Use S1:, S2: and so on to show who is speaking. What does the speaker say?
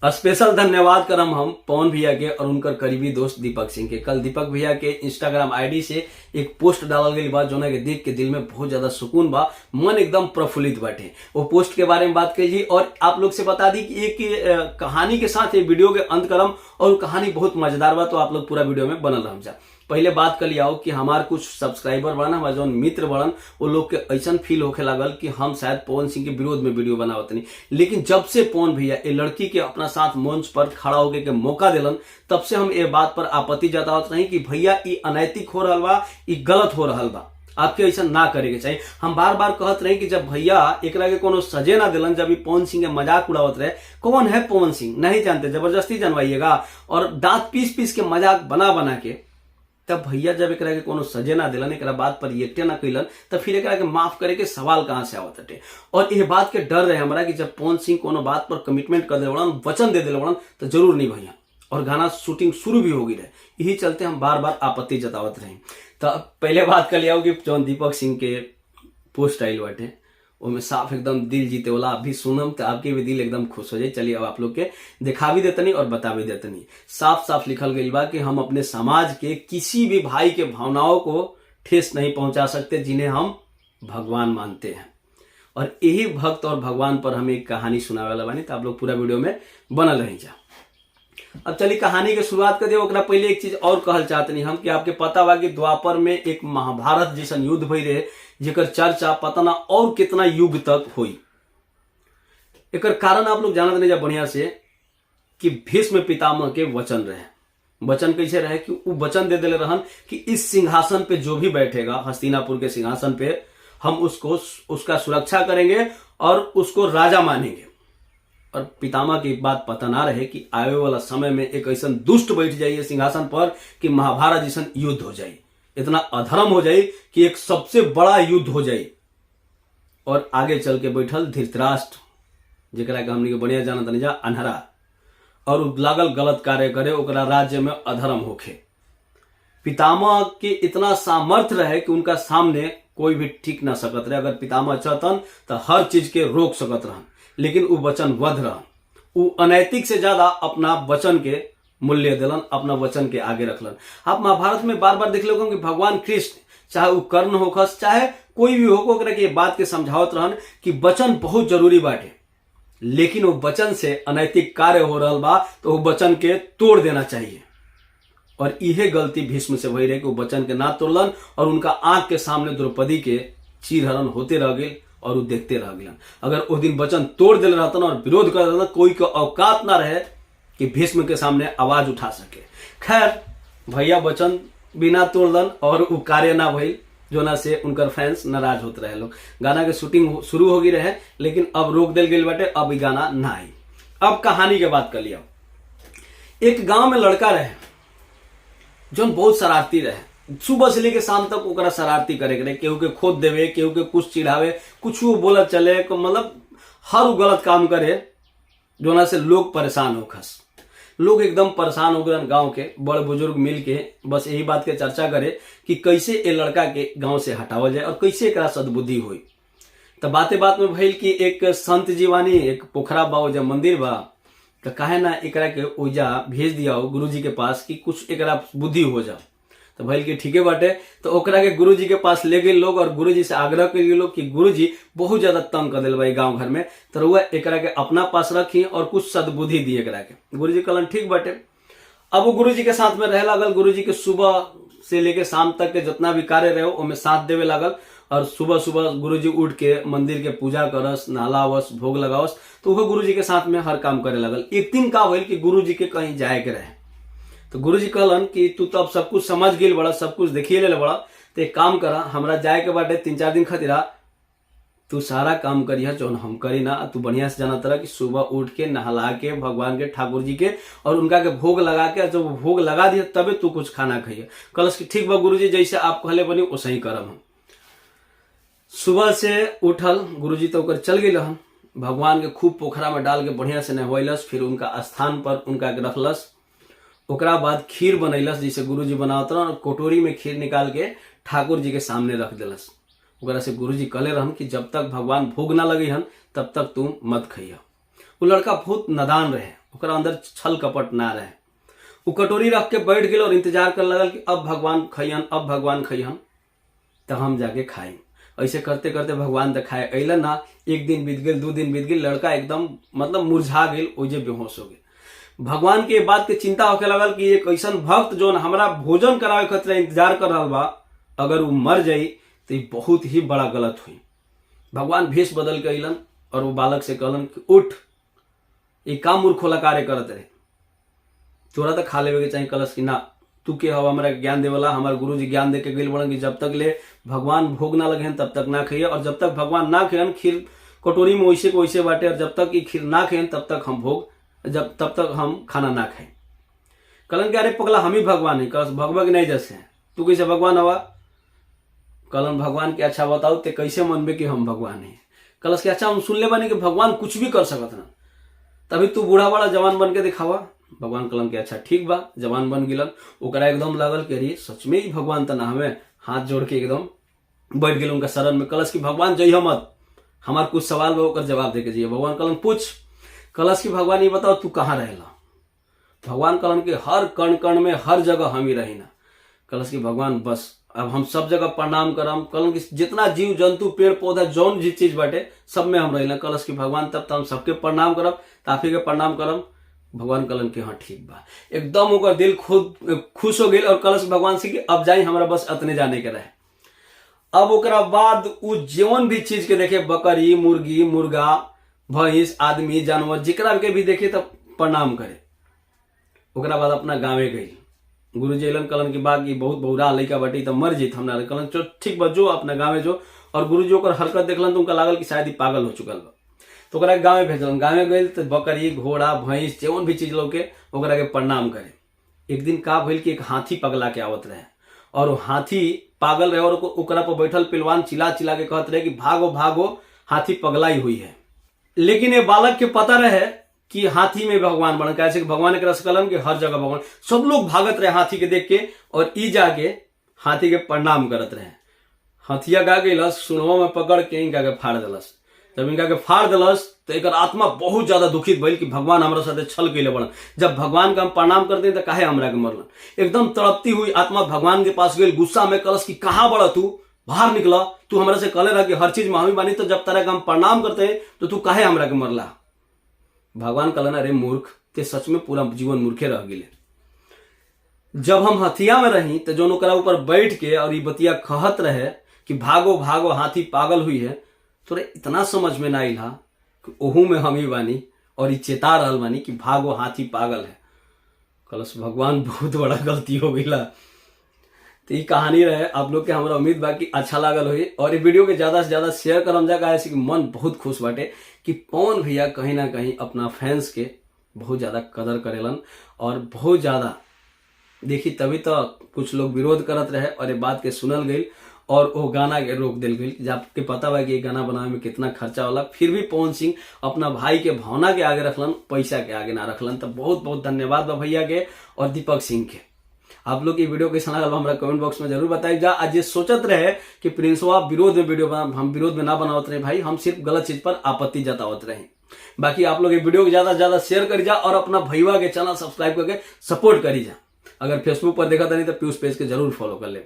S1: Special धन्यवाद करम हम पवन भैया के और उनकर करीबी दोस्त दीपक सिंह के। कल दीपक भैया के इंस्टाग्राम आईडी से एक पोस्ट डालल गई बा जोना के देख के दिल में बहुत ज्यादा सुकून बा, मन एकदम प्रफुल्लित बाटे। वो पोस्ट के बारे में बात कीजिए और आप लोग से बता दी कि एक कहानी के साथ ये वीडियो के अंत करम और कहानी बहुत मजेदार बा, तो आप लोग पूरा वीडियो में बनल रह जा। पहले बात कर लिया कि हमार कुछ सब्सक्राइबर बड़न, हमारे जो मित्र बड़न, वो लोग के ऐसा फील होके लागल कि हम शायद पवन सिंह के विरोध में वीडियो बनावत नहीं। लेकिन जब से पवन भैया ये लड़की के अपना साथ मंच पर खड़ा होके के मौका दिलन, तब से हम ये बात पर आपत्ति जतावत नहीं कि भैया ये अनैतिक हो रहा बा, ये गलत हो रहा बा, आपके ऐसा ना करे के चाहिए। हम बार बार कहत रहे कि जब भैया एकरा के कोनो सजे ना दिलन, जब पवन सिंह के मजाक उड़ावत रहे, कौन है पवन सिंह नहीं जानते, जबरदस्ती जनवाइएगा और दांत पीस पीस के मजाक बना बना के, तब भैया जब एकरा के कोनो सजे ना दिलन, एकरा बात पर रिएक्टे ना कैलन, तब फिर एकरा के माफ करे के सवाल कहां से आवत हटे। और यह बात के डर रहे हमरा कि जब पवन सिंह कोनो बात पर कमिटमेंट कर दे बड़न, वचन दे दिले बड़न, तो जरूर नहीं भैया, और गाना शूटिंग शुरू भी होगी रहे। यही चलते हम बार बार आपत्ति जतावत रहे। तो पहले बात कर लिया कि जौन दीपक सिंह के पोस्ट आइल बाटे में साफ एकदम दिल जीते वाला, आप भी सुनम तो आपके भी दिल एकदम खुश हो जाए। चलिए अब आप लोग के दिखा भी देतनी और बता भी देतनी। साफ साफ लिखल गई बा कि हम अपने समाज के किसी भी भाई के भावनाओं को ठेस नहीं पहुंचा सकते जिन्हें हम भगवान मानते हैं। और यही भक्त और भगवान पर हम एक कहानी सुनावे वाला बानी, तो आप लोग पूरा वीडियो में बनल रही जा। अब चलिए कहानी के शुरुआत कर दिए। ओकरा पहले एक चीज और कहल चाहतनी हम कि आपके पता बा कि द्वापर में एक महाभारत जैसन युद्ध भई रहे, जेकर चर्चा पता ना और कितना युग तक हुई। एकर कारण आप लोग जानत नहीं जा बढ़िया से कि भीष्म पितामह के वचन रहे। वचन कैसे रहे कि वो वचन दे दिले रहन कि इस सिंहासन पे जो भी बैठेगा, हस्तिनापुर के सिंहासन पे, हम उसका सुरक्षा करेंगे और उसको राजा मानेंगे। और पितामह की बात पता ना रहे कि आने वाला समय में एक ऐसा दुष्ट बैठ जाइए सिंहासन पर कि महाभारत जैसा युद्ध हो जाए, इतना अधर्म हो जाए कि एक सबसे बड़ा युद्ध हो जाए। और आगे चल के बैठल धृतराष्ट्र, जेकरा के हमनी के बढ़िया जानत नहीं जा अनहरा, और लागल गलत कार्य करे, ओकरा राज्य में अधर्म होखे। पितामह के इतना सामर्थ्य रहे कि उनका सामने कोई भी टिक ना सकत रहे। अगर पितामह चाहतन तो हर चीज के रोक सकत रहन, लेकिन वो वचन वध रहन। वो अनैतिक से ज्यादा अपना वचन के मूल्य दिलन, अपना वचन के आगे रखलन। आप महाभारत में बार बार देख लोगे कि भगवान कृष्ण, चाहे वो कर्ण होखस चाहे कोई भी हो, ओकरा के बात के समझावत रहन कि वचन बहुत जरूरी बाटे, लेकिन वो वचन से अनैतिक कार्य हो रहा बा तो वो वचन के तोड़ देना चाहिए। और यह गलती भीष्म से भई रहे कि वो वचन के ना तोड़लन और उनका आंख के सामने द्रौपदी के चीरहरण होते रह गए और वो देखते रह गए। अगर उस दिन वचन तोड़ दिल रहता और विरोध कर देता, कोई को औकात ना रहे कि भीष्म के सामने आवाज उठा सके। खैर भैया वचन बिना तोड़लन और वो कार्य ना भइल, जोना से उनकर फैंस नाराज होते रहे लोग। गाना के शूटिंग शुरू हो गई रहे, लेकिन अब रोक दिल गई बाटे, अब ये गाना ना आई। अब कहानी के बात कर लिया। एक गांव में लड़का रहे जो बहुत शरारती रहे। सुबह से लेके शाम तक ओकरा शरारती करे रहे, केहू के खोद देवे, केहू के कुछ चिढ़ावे, कुछ बोला चले, मतलब हर गलत काम करे, जोना से लोग परेशान होखस। लोग एकदम परेशान हो गए। गांव के बड़ बुजुर्ग मिल के बस यही बात के चर्चा करे कि कैसे ये लड़का के गांव से हटावा जाए और कैसे एकरा सद्बुद्धि हुई। तो बातें बात में भइल कि एक संत जीवानी, एक पोखरा बा, ओजा मंदिर बा, तो काहे ना एकरा के ओजा भेज दिया गुरु जी के पास कि कुछ एकरा बुद्धि हो जा। तो भइल कि ठीके बाटे, तो ओकरा के गुरु जी के पास ले गए लोग और गुरु जी से आग्रह कर लोग कि गुरु जी बहुत ज्यादा तंग कर दिल भाई गांव घर में, तो रुआ एकरा के अपना पास रखी और कुछ सद्बुद्धि दी एकरा के। गुरु जी कहलन ठीक बाटे। अब वो गुरु जी के साथ में रहे लागल। गुरु जी के सुबह से लेके शाम तक के जितना भी कार्य रहे उनमें साथ देवे लागल। और सुबह सुबह गुरु जी उठ के मंदिर के पूजा करस, नहलावस, भोग लगावस, तो वो गुरु जी के साथ में हर काम करे लागल। एक दिन का भइल कि गुरु जी के कहीं जाए के रहे, तो गुरु जी कहलन कि तू तो अब सब कुछ समझ गेल बड़ा, सब कुछ देखिए ले बड़ा, तो एक काम करा, हमरा जाए के बाटे 3-4 दिन खातिरा, तू सारा काम करिया जो हम करी ना। तू बढ़िया से जाना तरह कि सुबह उठ के नहला के भगवान के, ठाकुर जी के और उनका के भोग लगा के, जब भोग लगा दिया तबे तू कुछ खाना खाइए। कहलस कि ठीक बा गुरु जी, जैसे आप कहले बनी वैसे ही करम हम। सुबह से उठल गुरु जी तो ओकर चल गए हम, भगवान के खूब पोखरा में डाल के बढ़िया से नहवैलस, फिर उनका स्थान पर उनका के रखलस। ओकरा बाद खीर बनैलस जैसे गुरु जी बनावत रहन, और कटोरी में खीर निकाल के ठाकुर जी के सामने रख दिलस। ओकरा से गुरु जी कहले रहन कि जब तक भगवान भोग ना लगी हन तब तक तुम मत खइया। वो लड़का बहुत नादान रहे, ओकरा अंदर छल कपट ना रहे। वो कटोरी रख के बैठ गए और इंतजार कर लगल कि अब भगवान खइहन, अब भगवान खइहन, तो हम जाके खाई। ऐसे करते करते भगवान दिखाए अलन ना। एक दिन बीत गए, 2 दिन बीत गए, लड़का एकदम मतलब मुरझा गए, ओजे बेहोश हो गए। भगवान के बात के चिंता होके लगल कि एक ऐसा भक्त जो हमारा भोजन करावे खातिर इंतजार कर रहा बा, अगर वो मर जाई तो ये बहुत ही बड़ा गलत हुई। भगवान भेष बदल के अलन और वो बालक से कहलन कि उठ, ये काम मूर्खोला कार्य करत रहे, तोरा तो खा लेवे के चाहिए। कलश की ना, तू के हवा हमारा ज्ञान देवला, हमारे गुरु जी ज्ञान दे के गई बड़न कि जब तक ले भगवान भोग ना लगे तब तक ना खाइए, और जब तक भगवान ना खेन खीर कटोरी में वैसे को वैसे बाटे, और जब तक ये खीर ना खेन तब तक हम भोग, तब तक हम खाना ना खाएं। कलन के अरे पगला हम ही भगवान है। कलश भगवग नहीं जैसे हैं, तू कैसे भगवान हवा? कलन भगवान के अच्छा बताओ ते कैसे मनबे कि हम भगवान है? कलश के अच्छा हम सुन ले बानी कि भगवान कुछ भी कर सकत ना, तभी तू बूढ़ा बड़ा जवान बन के दिखावा। भगवान कलन के अच्छा ठीक बा, जवान बन गिलन। ओकरा एकदम लागल कि अरे सच में ही भगवान तना हमें, हाथ जोड़ के एकदम बैठ गए उनका शरण में। कलश की भगवान जइह मत, हमार कुछ सवाल बा ओकर जवाब दे के जइए। भगवान कलन पूछ। कलश की भगवान ये बताओ तू कहाँ रहेला? भगवान कलन के हर कण कण में हर जगह हम ही रही ना। कलश की भगवान बस अब हम सब जगह प्रणाम करम। कलन की जितना जीव जंतु पेड़ पौधा जौन जी चीज बाटे सब में हम रही। कलश की भगवान तब हम सबके प्रणाम करब, ताफी के प्रणाम करम। भगवान कलन के हाँ ठीक बा, एकदम ओकर दिल खुद खुश हो गई। और कलश भगवान से कि अब जाई, हमारा बस अतने जाने के रहे। अब ओकरा बाद उ जौन भी चीज के देखे, बकरी मुर्गी मुर्गा भैंस आदमी जानवर जिकरा के भी देखे तब प्रणाम करे। ओकरा बाद अपना गाँवे गई। गुरु जी अलन कलन की बात की बहुत बहुरा लड़का बाटी तो मर जीत हमरा। कलन चो ठीक बा, जो अपना गाँव जो। और गुरु जी ओकर हरकत देखलन तो उनका लागल कि शायद ही पागल हो चुकल बा, तो ओकरा गाँव में भेजलन। गाँव में गई तो बकरी घोड़ा भैंस जौन भी चीज लोग के ओकरा के प्रणाम करे। एक दिन का भइल कि एक हाथी पगला के आवत रहे, और वो हाथी पागल रहे, और ओकरा पर बैठल पिलवान चिल्ला चिल्ला के कहत रहे कि भागो भागो, हाथी पगलाई हुई है। लेकिन ये बालक के पता रहे कि हाथी में भगवान बन, कैसे भगवान के रस कलन के हर जगह भगवान। सब लोग भागत रहे हाथी के देख के, और ई जाके हाथी के प्रणाम करत रहे। हथिया गा गई सुनवा में पकड़ के इनका के फाड़ दिलस। जब इनका के फाड़ दिलस तो एक आत्मा बहुत ज्यादा दुखित भइल कि भगवान हमारा साथे छल कैले बड़न। जब भगवान का हम प्रणाम करते तो काहे हमरा के मरलन? एकदम तड़पती हुई आत्मा भगवान के पास गई, गुस्सा में कलश की कहाँ बड़ा तू, बाहर निकला, तू हमरा से कहले रहा कि हर चीज में हम ही बानी, तो जब तरह का हम प्रणाम करते हैं तो तू काहे हमरा के मरला? भगवान कहलन अरे मूर्ख, ते सच में पूरा जीवन मूर्खे रह गिले। जब हम हथिया में रही तो जो ओकरा ऊपर बैठ के और ये बतिया कहत रहे कि भागो भागो हाथी पागल हुई है, तोरे इतना समझ में ना आइला कि ओहू में हम ही बानी और ये चेता रहल बानी कि भागो हाथी पागल है। कलश भगवान बहुत बड़ा गलती हो गईला। तो ये कहानी रहे, आप लोग के हमारा उम्मीद बा कि अच्छा लागल होई, और ये वीडियो के ज्यादा से ज्यादा शेयर करम जा, काहे कि मन बहुत खुश बाटे कि पवन भैया कहीं ना कहीं अपना फैंस के बहुत ज्यादा कदर करेलन। और बहुत ज्यादा देखी तभी तो कुछ लोग विरोध करत रहे और ये बात के सुनल गई और वो गाना के रोक दिल गई। जब आपके पता बा कि ये गाना बनावे में कितना खर्चा होला, फिर भी पवन सिंह अपना भाई के भावना के आगे रखलन, पैसा के आगे ना रखलन। तो बहुत बहुत धन्यवाद बा भैया के और दीपक सिंह के। आप लोग की वीडियो कैसा लगा हमारा कमेंट बॉक्स में जरूर बताइए। जा आज ये सोचत रहे कि प्रिंसवा विरोध में वीडियो बना, हम विरोध में ना बनावत रहे भाई, हम सिर्फ गलत चीज पर आपत्ति जतावत रहे। बाकी आप लोग ये वीडियो को ज्यादा से ज्यादा शेयर करी जा और अपना भैया के चैनल सब्सक्राइब करके सपोर्ट करी जा। अगर फेसबुक पर देखा था नहीं तो पीयूष पेज के जरूर फॉलो कर ले।